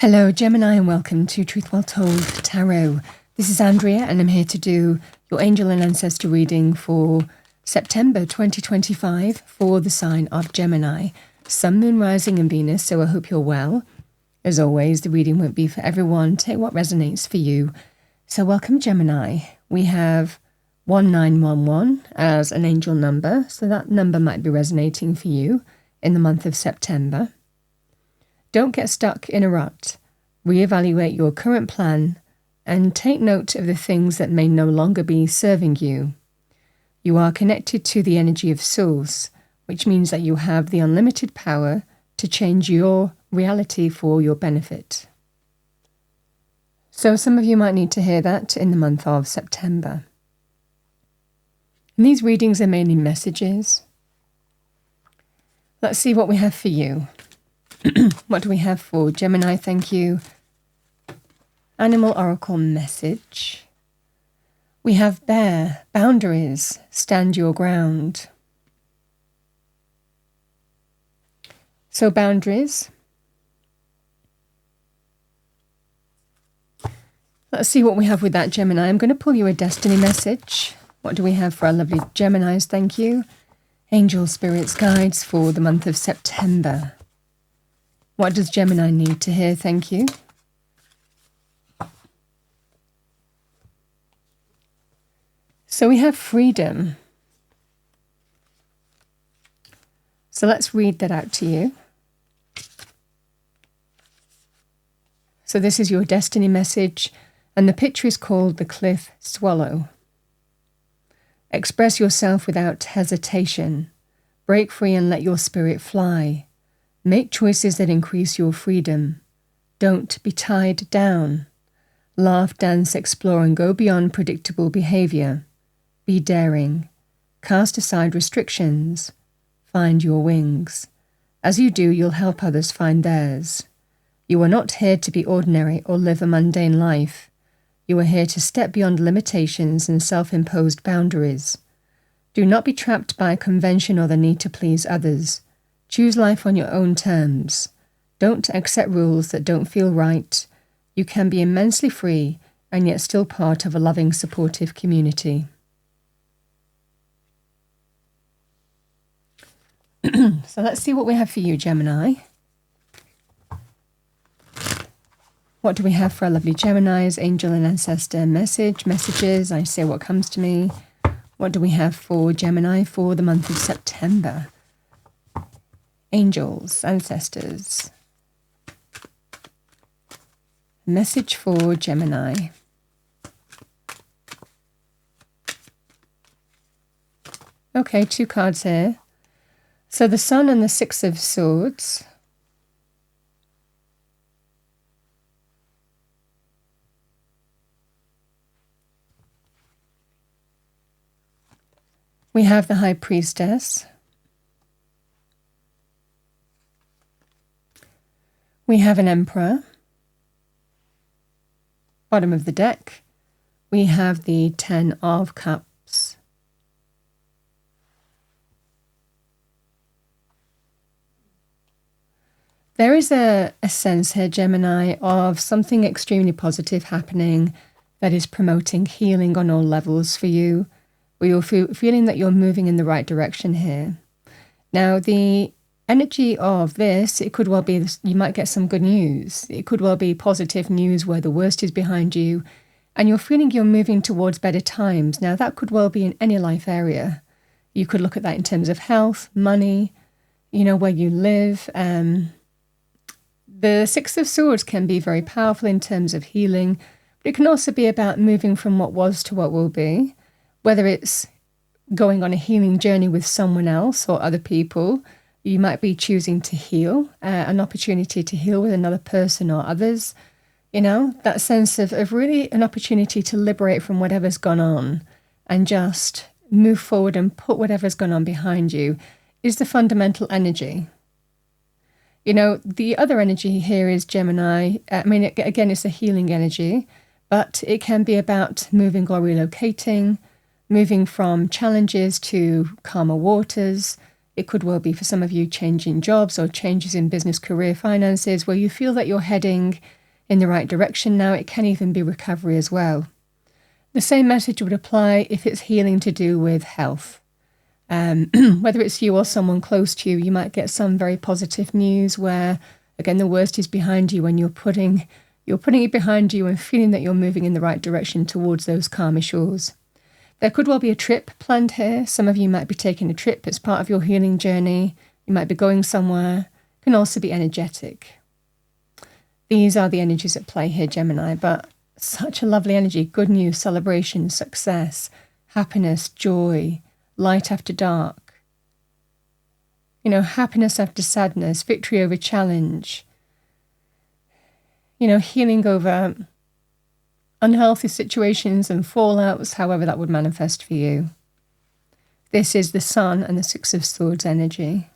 Hello Gemini and welcome to Truth Well Told Tarot. This is Andrea and I'm here to do your angel and ancestor reading for September 2025 for the sign of Gemini. Sun, Moon, Rising and Venus, so I hope you're well. As always, the reading won't be for everyone. Take what resonates for you. So welcome Gemini. We have 1911 as an angel number, so that number might be resonating for you in the month of September. Don't get stuck in a rut. Reevaluate your current plan and take note of the things that may no longer be serving you. You are connected to the energy of Source, which means that you have the unlimited power to change your reality for your benefit. So some of you might need to hear that in the month of September. And these readings are mainly messages. Let's see what we have for you. What do we have for Gemini? Thank you. Animal Oracle message. We have Bear, boundaries, stand your ground. So boundaries. Let's see what we have with that, Gemini. I'm going to pull you a destiny message. What do we have for our lovely Geminis? Thank you. Angel Spirits Guides for the month of September. What does Gemini need to hear? Thank you. So we have freedom. So let's read that out to you. So this is your destiny message, and the picture is called the Cliff Swallow. Express yourself without hesitation. Break free and let your spirit fly. Make choices that increase your freedom. Don't be tied down. Laugh, dance, explore, and go beyond predictable behavior. Be daring. Cast aside restrictions. Find your wings. As you do, you'll help others find theirs. You are not here to be ordinary or live a mundane life. You are here to step beyond limitations and self-imposed boundaries. Do not be trapped by convention or the need to please others. Choose life on your own terms. Don't accept rules that don't feel right. You can be immensely free and yet still part of a loving, supportive community. So let's see what we have for you, Gemini. What do we have for our lovely Geminis? Angel and ancestor messages. I say what comes to me. What do we have for Gemini for the month of September? Angels, ancestors. Message for Gemini. Okay, two cards here. So the Sun and the Six of Swords. We have the High Priestess. We have an Emperor. Bottom of the deck, we have the Ten of Cups. There is a sense here, Gemini, of something extremely positive happening that is promoting healing on all levels for you. Or you're feeling that you're moving in the right direction here. Now, the energy of this, it could well be you might get some good news. It could well be positive news where the worst is behind you and you're feeling you're moving towards better times. Now, that could well be in any life area. You could look at that in terms of health, money, where you live. The Six of Swords can be very powerful in terms of healing, but it can also be about moving from what was to what will be, whether it's going on a healing journey with someone else or other people. You might be choosing to heal, an opportunity to heal with another person or others. That sense of really an opportunity to liberate from whatever's gone on and just move forward and put whatever's gone on behind you is the fundamental energy. The other energy here is Gemini. Again, it's a healing energy, but it can be about moving or relocating, moving from challenges to calmer waters. It could well be for some of you changing jobs or changes in business, career, finances, where you feel that you're heading in the right direction now. It can even be recovery as well. The same message would apply if it's healing to do with health. Whether it's you or someone close to you, you might get some very positive news where, again, the worst is behind you and you're putting it behind you and feeling that you're moving in the right direction towards those calmer shores. There could well be a trip planned here. Some of you might be taking a trip as part of your healing journey. You might be going somewhere. It can also be energetic. These are the energies at play here, Gemini, but such a lovely energy. Good news, celebration, success, happiness, joy, light after dark. Happiness after sadness, victory over challenge. Healing over unhealthy situations and fallouts, however that would manifest for you. This is the Sun and the Six of Swords energy.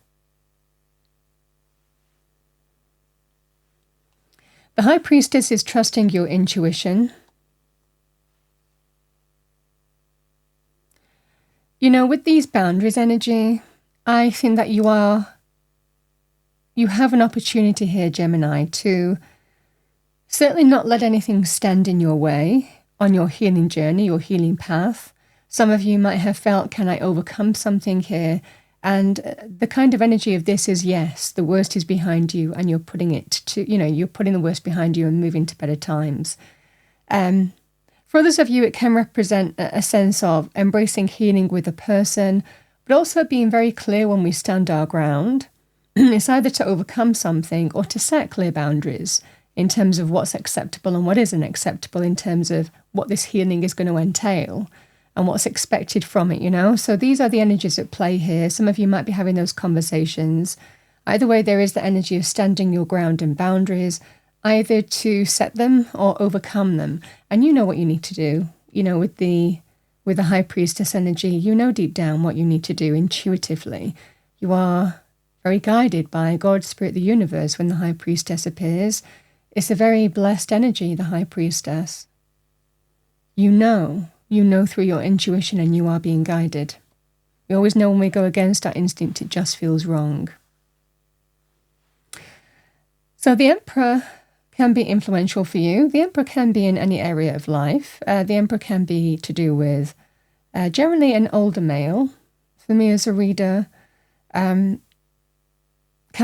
The High Priestess is trusting your intuition. With these boundaries energy, I think that you have an opportunity here, Gemini, to certainly not let anything stand in your way on your healing journey, your healing path. Some of you might have felt, can I overcome something here? And the kind of energy of this is, yes, the worst is behind you and you're putting you're putting the worst behind you and moving to better times. For others of you, it can represent a sense of embracing healing with a person, but also being very clear when we stand our ground. It's either to overcome something or to set clear boundaries in terms of what's acceptable and what isn't acceptable, in terms of what this healing is going to entail and what's expected from it, So these are the energies at play here. Some of you might be having those conversations. Either way, there is the energy of standing your ground and boundaries, either to set them or overcome them. And you know what you need to do. With the High Priestess energy, you know deep down what you need to do intuitively. You are very guided by God, Spirit, the universe when the High Priestess appears. It's a very blessed energy, the High Priestess. You know through your intuition and you are being guided. We always know when we go against our instinct, it just feels wrong. So the Emperor can be influential for you. The Emperor can be in any area of life. The Emperor can be to do with generally an older male. For me as a reader, can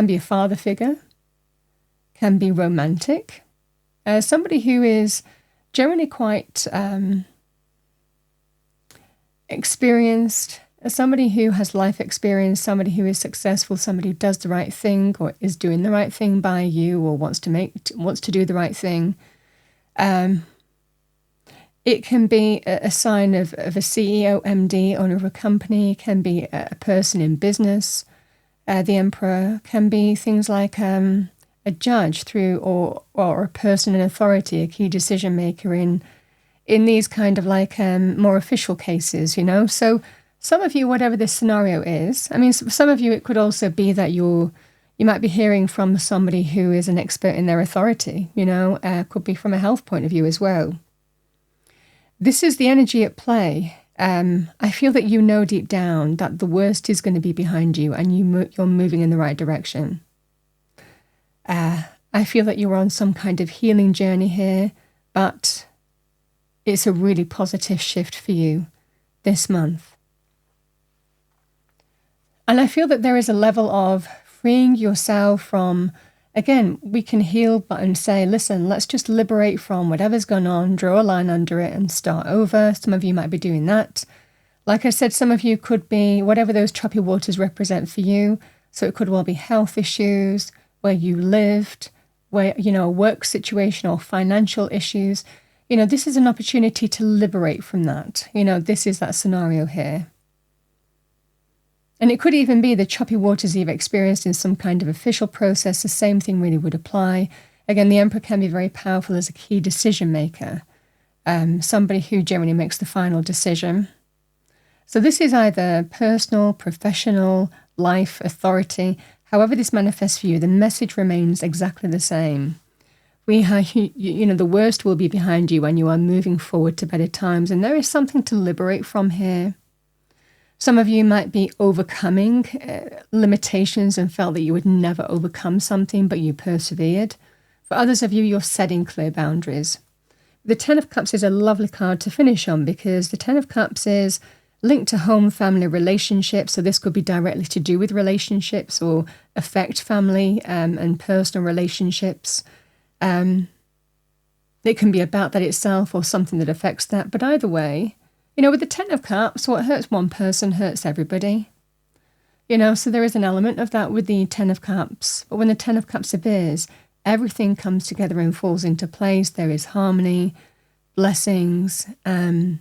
be a father figure, can be romantic. Somebody who is generally quite experienced, somebody who has life experience, somebody who is successful, somebody who does the right thing or is doing the right thing by you or wants to do the right thing. It can be a sign of a CEO, MD, owner of a company. It can be a person in business. The Emperor can be things like a judge or a person in authority, a key decision maker in these kind of like more official cases, So some of you, whatever this scenario is, some of you, it could also be that you might be hearing from somebody who is an expert in their authority, could be from a health point of view as well. This is the energy at play. I feel that you know deep down that the worst is going to be behind you and you're moving in the right direction. I feel that you're on some kind of healing journey here, but it's a really positive shift for you this month. And I feel that there is a level of freeing yourself from, again, we can heal and say, listen, let's just liberate from whatever's gone on, draw a line under it and start over. Some of you might be doing that. Like I said, some of you could be whatever those choppy waters represent for you. So it could well be health issues, where you lived, where, a work situation or financial issues. This is an opportunity to liberate from that. This is that scenario here. And it could even be the choppy waters you've experienced in some kind of official process. The same thing really would apply. Again, the Emperor can be very powerful as a key decision maker, somebody who generally makes the final decision. So this is either personal, professional, life, authority. However this manifests for you, the message remains exactly the same. The worst will be behind you and you are moving forward to better times. And there is something to liberate from here. Some of you might be overcoming limitations and felt that you would never overcome something, but you persevered. For others of you, you're setting clear boundaries. The Ten of Cups is a lovely card to finish on because the Ten of Cups is linked to home, family, relationships. So this could be directly to do with relationships or affect family and personal relationships. It can be about that itself or something that affects that. But either way, with the Ten of Cups, what hurts one person hurts everybody. So there is an element of that with the Ten of Cups. But when the Ten of Cups appears, everything comes together and falls into place. There is harmony, blessings, the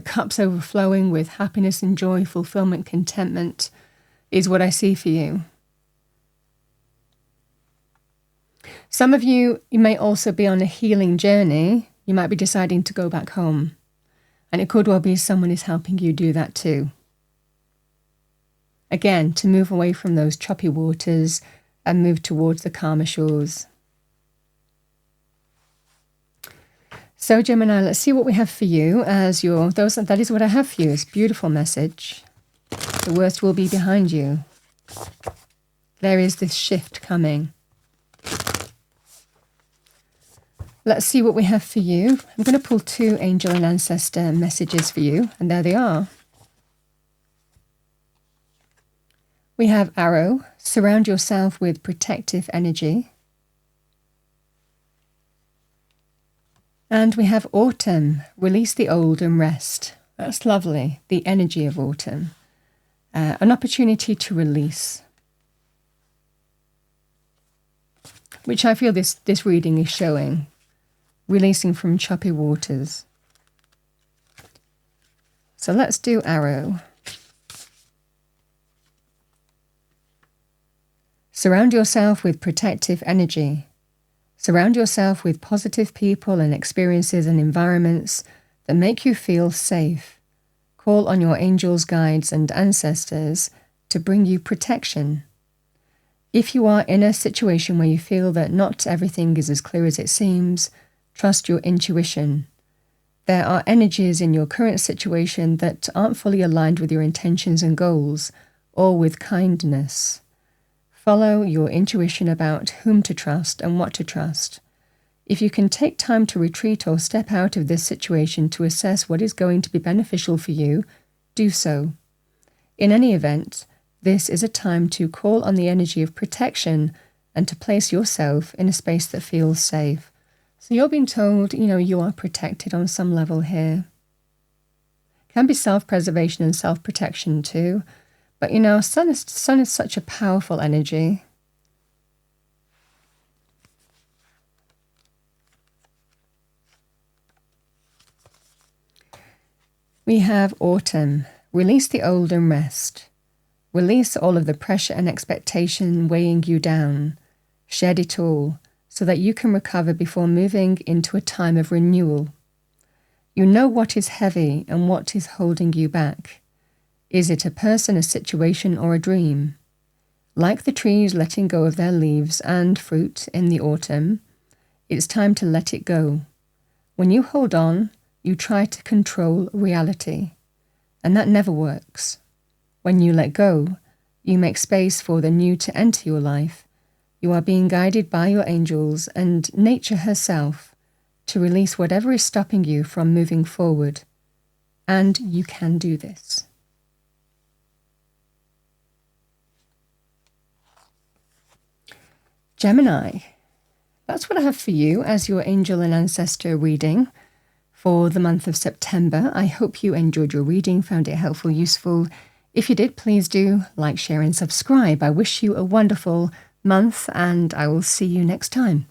cups overflowing with happiness and joy, fulfillment, contentment is what I see for you. Some of you may also be on a healing journey. You might be deciding to go back home. And it could well be someone is helping you do that too. Again, to move away from those choppy waters and move towards the calmer shores. So Gemini, let's see what we have for you as that is what I have for you. It's a beautiful message. The worst will be behind you. There is this shift coming. Let's see what we have for you. I'm going to pull 2 angel and ancestor messages for you, and there they are. We have Arrow, surround yourself with protective energy. And we have Autumn, release the old and rest. That's lovely, the energy of autumn. An opportunity to release. Which I feel this reading is showing. Releasing from choppy waters. So let's do Arrow. Surround yourself with protective energy. Surround yourself with positive people and experiences and environments that make you feel safe. Call on your angels, guides, and ancestors to bring you protection. If you are in a situation where you feel that not everything is as clear as it seems, trust your intuition. There are energies in your current situation that aren't fully aligned with your intentions and goals, or with kindness. Follow your intuition about whom to trust and what to trust. If you can take time to retreat or step out of this situation to assess what is going to be beneficial for you, do so. In any event, this is a time to call on the energy of protection and to place yourself in a space that feels safe. So you're being told, you are protected on some level here. Can be self-preservation and self-protection too. But sun is such a powerful energy. We have Autumn. Release the old and rest. Release all of the pressure and expectation weighing you down. Shed it all so that you can recover before moving into a time of renewal. You know what is heavy and what is holding you back. Is it a person, a situation, or a dream? Like the trees letting go of their leaves and fruit in the autumn, it's time to let it go. When you hold on, you try to control reality, and that never works. When you let go, you make space for the new to enter your life. You are being guided by your angels and nature herself to release whatever is stopping you from moving forward. And you can do this. Gemini, that's what I have for you as your angel and ancestor reading for the month of September. I hope you enjoyed your reading, found it helpful, useful. If you did, please do like, share, and subscribe. I wish you a wonderful month, and I will see you next time.